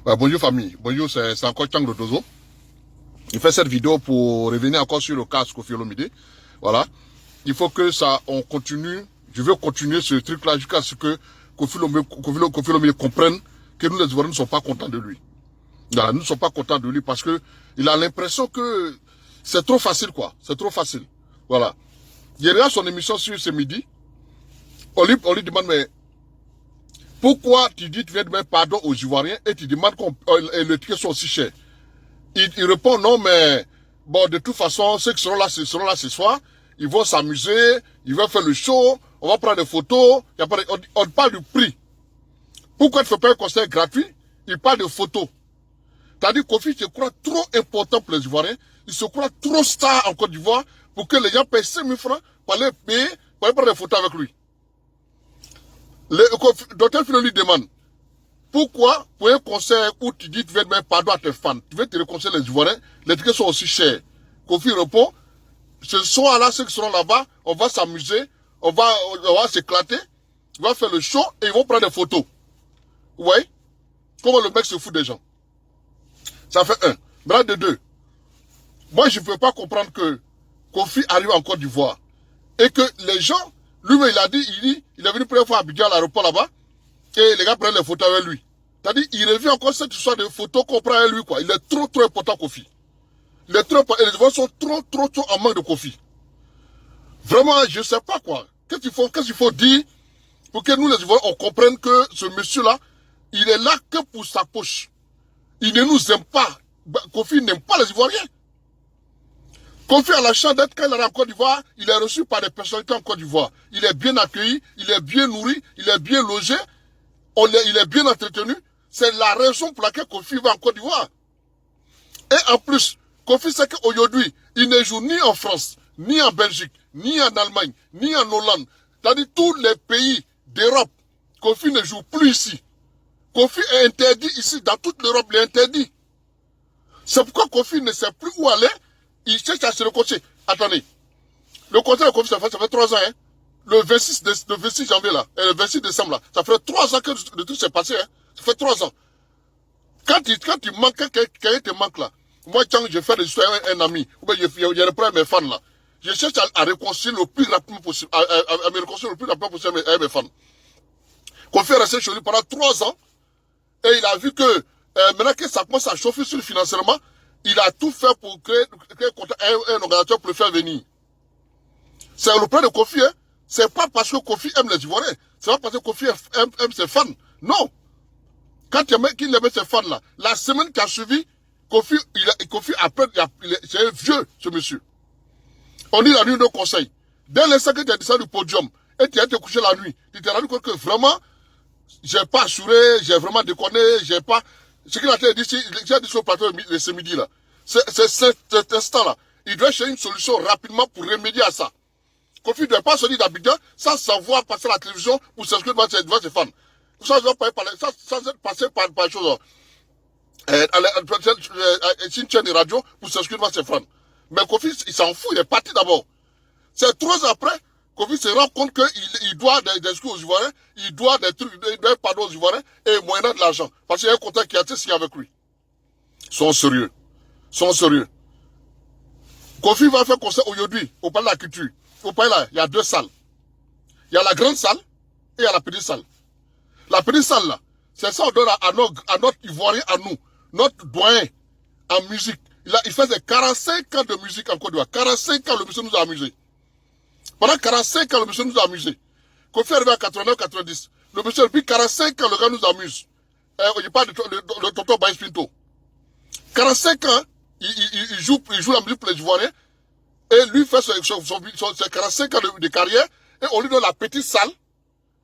Ouais, bonjour famille, bonjour, c'est encore Chang de Dozo. Il fait cette vidéo pour revenir encore sur le cas Kofi Olomide. Voilà. Il faut que ça, on continue, je veux continuer ce truc-là jusqu'à ce que Kofi Olomide comprenne que nous les Ivoiriens ne sommes pas contents de lui. Voilà, nous ne sommes pas contents de lui parce que il a l'impression que c'est trop facile quoi, c'est trop facile. Voilà. Il regarde son émission sur ce midi, on lui demande mais pourquoi tu dis tu viens demander pardon aux Ivoiriens et tu demandes que le ticket soit aussi cher. Il répond non mais bon de toute façon ceux qui seront là ce soir, ils vont s'amuser, ils vont faire le show, on va prendre des photos, on parle du prix. Pourquoi tu ne fais pas un concert gratuit? Il parle de photos. C'est-à-dire Kofi se croit trop important pour les Ivoiriens, il se croit trop star en Côte d'Ivoire pour que les gens payent 5 000 francs pour aller payer, pour aller prendre des photos avec lui. Le docteur Philo lui demande pourquoi pour un concert où tu dis tu viens demander pardon à tes fans, tu veux te réconcilier les Ivoiriens, les tickets sont aussi chers. Kofi répond, ce soir-là, ceux qui seront là-bas, on va s'amuser, on va s'éclater, on va faire le show et ils vont prendre des photos. Vous voyez? Comment le mec se fout des gens. Ça fait un. Bras de deux. Moi, je ne peux pas comprendre que Kofi arrive en Côte d'Ivoire et que les gens, lui-même, il est venu première fois à Abidjan à l'aéroport là-bas et les gars prennent les photos avec lui. C'est-à-dire, il revient encore cette histoire de photos qu'on prend avec lui, quoi. Il est trop important, Kofi. Il est trop important. Et les Ivoiriens sont trop en manque de Kofi. Vraiment, je ne sais pas, quoi. Qu'est-ce qu'il faut dire pour que nous, les Ivoiriens, on comprenne que ce monsieur-là, il est là que pour sa poche. Il ne nous aime pas. Kofi n'aime pas les Ivoiriens. Kofi a la chance d'être quand il est en Côte d'Ivoire, il est reçu par des personnalités en Côte d'Ivoire. Il est bien accueilli, il est bien nourri, il est bien logé, il est bien entretenu. C'est la raison pour laquelle Kofi va en Côte d'Ivoire. Et en plus, Kofi sait qu'aujourd'hui, il ne joue ni en France, ni en Belgique, ni en Allemagne, ni en Hollande. C'est-à-dire tous les pays d'Europe, Kofi ne joue plus ici. Kofi est interdit ici, dans toute l'Europe, il est interdit. C'est pourquoi Kofi ne sait plus où aller. Il cherche à se réconcilier. Attendez. Le concert de Kofi, ça fait 3 ans. Hein. Le 26 janvier, là, et le 26 décembre, là, ça fait 3 ans que le truc s'est passé. Hein. Ça fait 3 ans. Quand il manque, quelqu'un te manque là, moi, quand je fais des histoires avec un ami, ou bien je reprends mes fans là, je cherche à réconcilier le plus rapidement possible, à me réconcilier le plus rapidement possible avec mes fans. Kofi est resté chez lui pendant 3 ans, et il a vu que maintenant que ça commence à chauffer sur le financièrement, il a tout fait pour créer un organisateur pour le faire venir. C'est le plan de Kofi, hein. C'est pas parce que Kofi aime les Ivoiriens, c'est pas parce que Kofi aime ses fans. Non. Quand il aimait ses fans là, la semaine qui a suivi, Kofi après, c'est un vieux, ce monsieur. On dit la nuit de conseil. Dès l'instant que tu as descendu du podium, et tu as été couché la nuit, tu t'es rendu compte que vraiment, j'ai pas assuré, j'ai vraiment déconné, j'ai pas... Ce qu'il a dit sur le plateau de ce midi-là, c'est cet instant-là. Il doit chercher une solution rapidement pour remédier à ça. Kofi ne doit pas sortir d'Abidjan sans savoir passer à la télévision pour s'inscrire devant ses fans. Sans être passé par les choses. Une chaîne de radio pour s'inscrire devant ses fans. Mais Kofi, il s'en fout, il est parti d'abord. C'est 3 ans après, Kofi se rend compte qu'il doit des excuses aux Ivoiriens, il doit des trucs, il doit pardon aux Ivoiriens et moyennant de l'argent. Parce qu'il y a un contrat qui a été signé avec lui. Sont sérieux. Kofi va faire concert aujourd'hui au Palais de la Culture. Au Palais là, il y a 2 salles. Il y a la grande salle et il y a la petite salle. La petite salle là, c'est ça on donne à notre Ivoirien, à nous, notre doyen en musique. Il faisait 45 ans de musique en Côte d'Ivoire. 45 ans, le monsieur nous a amusés. Pendant 45 ans, le monsieur nous a amusés. Kofi est arrivé à 89-90. Le monsieur, depuis 45 ans, le gars nous amuse. Je parle de tonton Baïs Pinto. 45 ans, il joue la musique pour les Ivoiriens. Et lui fait ses 45 ans de carrière. Et on lui donne la petite salle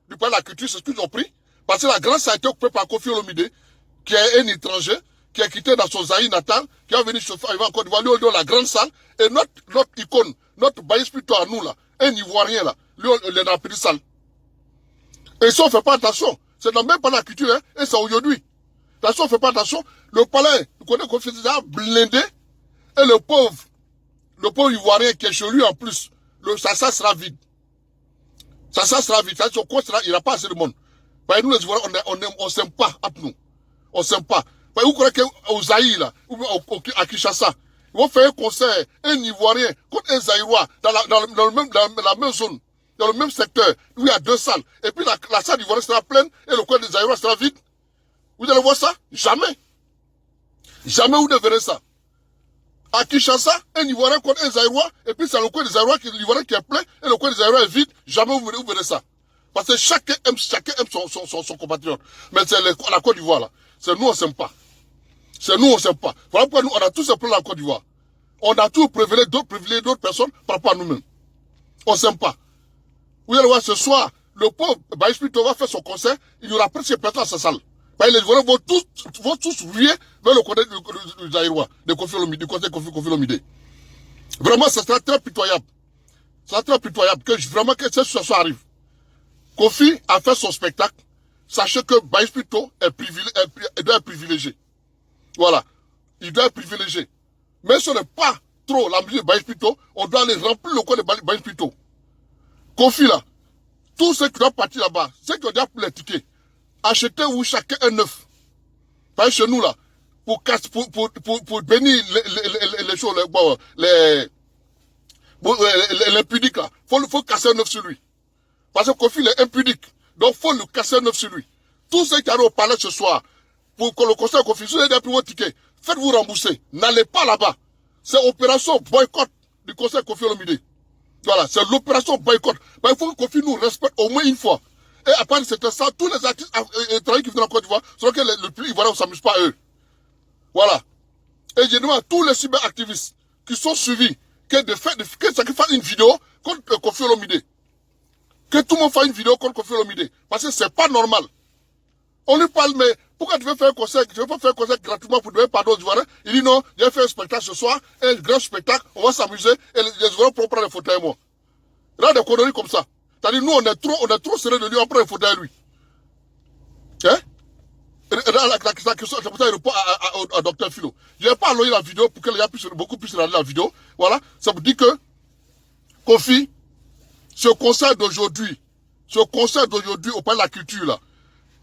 du Palais de la Culture, c'est ce qu'ils ont pris. Parce que la grande salle a été occupée par Kofi Olomide, qui est un étranger, qui a quitté dans son Zaïre natal, qui a venu arriver en Côte d'Ivoire, lui on lui donne la grande salle. Et notre icône, notre Baïs Pinto à nous là, un Ivoirien là, lui on est dans la petite salle. Et ça on ne fait pas attention. C'est dans même pas la culture, hein, et c'est aujourd'hui. Attention, on ne fait pas attention. Le palais, vous connaissez qu'on fait déjà blindé, et le pauvre Ivoirien qui est chez lui en plus, ça sera vide. Ça sera vide. Il n'y aura pas assez de monde. Bah, nous les Ivoiriens, on s'aime pas entre nous. On s'aime pas. Vous croyez qu'au Zaïre, là, ou à Kinshasa, ils vont faire un concert, un Ivoirien contre un Zaïrois, dans la même zone, dans le même secteur, où il y a 2 salles. Et puis la salle ivoirienne sera pleine et le coin des Zaïrois sera vide. Vous allez voir ça? Jamais. Jamais vous ne verrez ça. À Kinshasa, un Ivoirien contre un Zaïrois, et puis c'est le coin des Zaïrois, l'Ivoirien qui est plein, et le coin des Zaïrois est vide. Jamais vous verrez ça. Parce que chacun aime son compatriote. Mais c'est la Côte d'Ivoire, là. C'est nous, on s'aime pas. C'est nous, on s'aime pas. Voilà pourquoi nous, on a tous ces problèmes en Côte d'Ivoire. On a tous privilégié d'autres personnes par rapport à nous-mêmes. On s'aime pas. Vous allez voir, ce soir, le pauvre Baïs Pito va faire son concert, il y aura presque personne dans sa salle. Les Ivoiriens vont tous ruer vers le côté du Zaïrois, du conseil Kofi Olomide. Vraiment, ça sera très pitoyable. Ça sera très pitoyable que cette situation arrive. Kofi a fait son spectacle, sachez que Baïs Pito doit être privilégié. Voilà. Il doit être privilégié. Mais ce n'est pas trop la musique de Baïs Pito, on doit aller remplir le coin de Baïs Pito. Kofi là, tous ceux qui doivent partir là-bas, ceux qui ont déjà pris les tickets, achetez-vous chacun un neuf. Par chez nous là, pour bénir les choses, les impudiques là, faut casser un neuf sur lui. Parce que Kofi il est impudique, donc faut le casser un neuf sur lui. Tous ceux qui arrivent au palais ce soir, pour que le conseil de Kofi, si vous avez déjà pris votre ticket, faites-vous rembourser. N'allez pas là-bas. C'est opération boycott du conseil Kofi Olomide. Voilà, c'est l'opération boycott. Ben, il faut que Kofi nous respecte au moins une fois. Et à part de ça, tous les artistes étrangers qui viennent en Côte d'Ivoire, c'est que le plus ivoirien ne s'amuse pas à eux. Voilà. Et je demande à tous les cyberactivistes qui sont suivis que chacun fasse une vidéo contre Kofi Olomide. Que tout le monde fasse une vidéo contre Kofi Olomide. Parce que c'est pas normal. On lui parle, mais pourquoi tu veux faire un concert, gratuitement pour donner pardon aux Ivoiriens? Il dit non, j'ai fait un spectacle ce soir, un grand spectacle, on va s'amuser, et les Ivoiriens pourront prendre des photos avec moi. Là, des conneries comme ça. C'est-à-dire, nous, on est trop serré de lui, on prend des photos avec lui. Hein? La question, c'est pour ça qu'il répond à Dr Philo. Je n'ai pas envoyé la vidéo pour que les gens beaucoup puissent regarder la vidéo. Voilà. Ça vous dit que, Kofi, ce concert d'aujourd'hui au Palais de la Culture, là,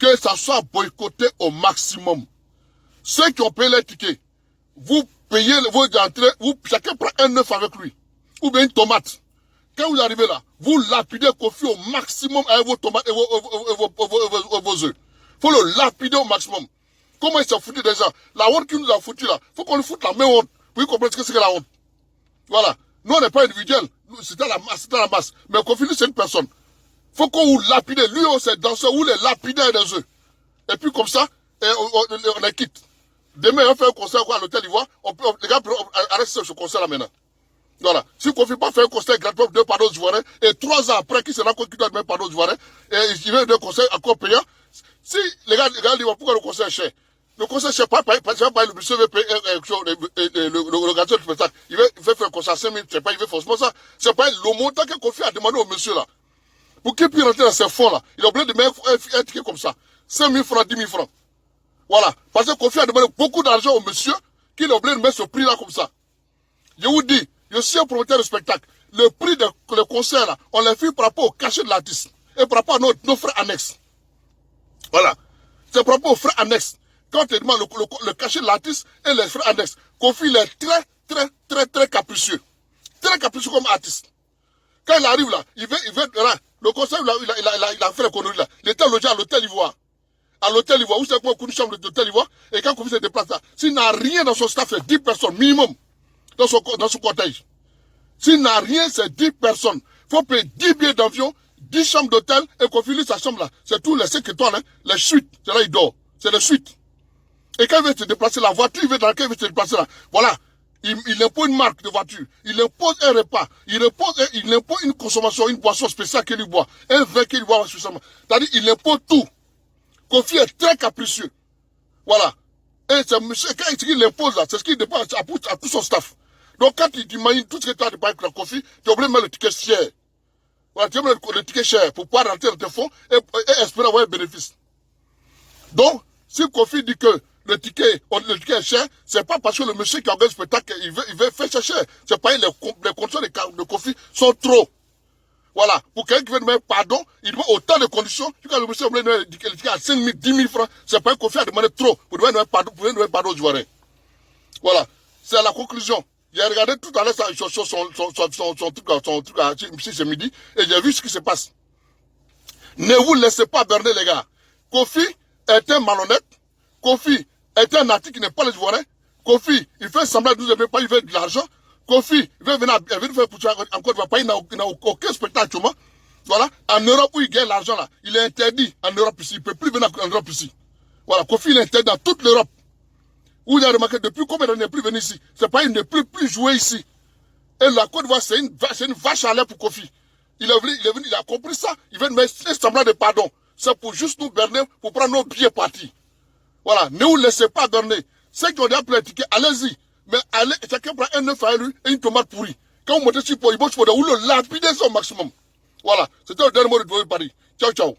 que ça soit boycotté au maximum. Ceux qui ont payé les tickets, vous payez vos entrées, chacun prend un œuf avec lui. Ou bien une tomate. Quand vous arrivez là, vous lapidez Kofi au maximum avec vos tomates et vos œufs. Faut le lapider au maximum. Comment il s'est foutu des gens? La honte qu'il nous a foutu là, faut qu'on lui foute la même honte. Pour comprendre ce que c'est que la honte. Voilà. Nous, on n'est pas individuel. C'était la masse. Mais Kofi, c'est une personne. Faut qu'on vous lapide. Lui, on s'est dansé, vous les lapidez des œufs. Et puis comme ça, on les quitte. Demain, on fait un concert à l'hôtel Ivoire. Les gars arrêtent ce concert là maintenant. Voilà. Si Kofi pas faire un concert gratuit de pardon aux Ivoiriens, et 3 ans après, qui sera qui doit donner pardon aux Ivoiriens, et il veut un concert encore payant, si les gars disent pourquoi le concert est cher? Le concert est cher, pas le monsieur veut payer le gâteau du spectacle. Il veut faire un concert à 5 000, c'est pas, il veut forcément ça. C'est pas le montant que Kofi a demandé au monsieur là. Pour qu'il puisse rentrer dans ces fonds là, il a obligé de mettre un ticket comme ça. 5 000 francs, 10 000 francs. Voilà. Parce que Kofi a demandé beaucoup d'argent au monsieur, qu'il a obligé de mettre ce prix là comme ça. Je vous dis, je suis un promoteur de spectacle. Le prix de le concert là, on l'a fait par rapport au cachet de l'artiste. Et par rapport à nos frais annexes. Voilà. C'est par rapport aux frais annexes. Quand tu demandes le cachet de l'artiste et les frais annexes, Kofi il est très capricieux. Très capricieux comme artiste. Quand il arrive là, il veut là, le concert, il a fait la connerie là. Il était logé à l'hôtel Ivoire. À l'hôtel Ivoire, où c'est quoi, une chambre d'hôtel Ivoire, et quand Kofi se déplace là, s'il n'a rien dans son staff, c'est 10 personnes minimum dans son cortège. S'il n'a rien, c'est 10 personnes. Il faut payer 10 billets d'avion, 10 chambres d'hôtel, et Kofi lui, sa chambre là, c'est tout les 5 étoiles, hein, les suites. C'est là il dort. C'est les suites. Et quand il veut se déplacer, la voiture, il veut dans laquelle il veut se déplacer là. Voilà. Il impose une marque de voiture. Il impose un repas. Il impose une consommation, une boisson spéciale qu'il boit. Un vin qu'il boit spécialement. C'est-à-dire, il impose tout. Kofi est très capricieux. Voilà. Et c'est monsieur, quand il impose là, c'est ce qu'il dépend à tout son staff. Donc, quand il imagine tout ce que tu as de parler avec la Kofi, tu es obligé de mettre le ticket cher. Voilà, tu mets le ticket cher pour pouvoir rentrer dans tes fonds et espérer avoir un bénéfice. Donc, si Kofi dit que le ticket est cher, c'est pas parce que le monsieur qui organise le spectacle, il veut faire cher. C'est pas les conditions de Kofi sont trop. Voilà, pour quelqu'un qui veut demander pardon, il demande autant de conditions. Tu le monsieur dit à 5 000, 10 000 francs, c'est pas un Kofi à demander trop pour demander pardon aux Ivoiriens. Voilà, c'est la conclusion. J'ai regardé tout à l'heure son truc ici ce midi et j'ai vu ce qui se passe. Ne vous laissez pas berner, les gars. Kofi est un malhonnête. Kofi est un artiste qui n'est pas les Ivoiriens. Kofi, il fait semblant de nous aimer pas, il veut de l'argent. Kofi, il veut venir faire pour encore, il n'a aucun spectacle actuellement. Voilà, en Europe où il gagne l'argent là, il est interdit en Europe ici, il ne peut plus venir en Europe ici. Voilà, Kofi il est interdit dans toute l'Europe. Où il a remarqué depuis combien d'années il n'est plus venu ici. C'est pas, il ne peut plus jouer ici. Et la Côte d'Ivoire, c'est une vache à l'air pour Kofi. Il est venu, il a compris ça. Il veut mettre un semblant de pardon. C'est pour juste nous berner, pour prendre nos billets partis. Voilà, ne vous laissez pas berner. Ceux qui ont déjà pris les tickets, allez-y. Mais allez, chacun prend un œuf à lui et une tomate pourrie. Quand vous montez sur Poibo, vous le lapidez au maximum. Voilà, c'était le dernier mot de Paris. Ciao, ciao.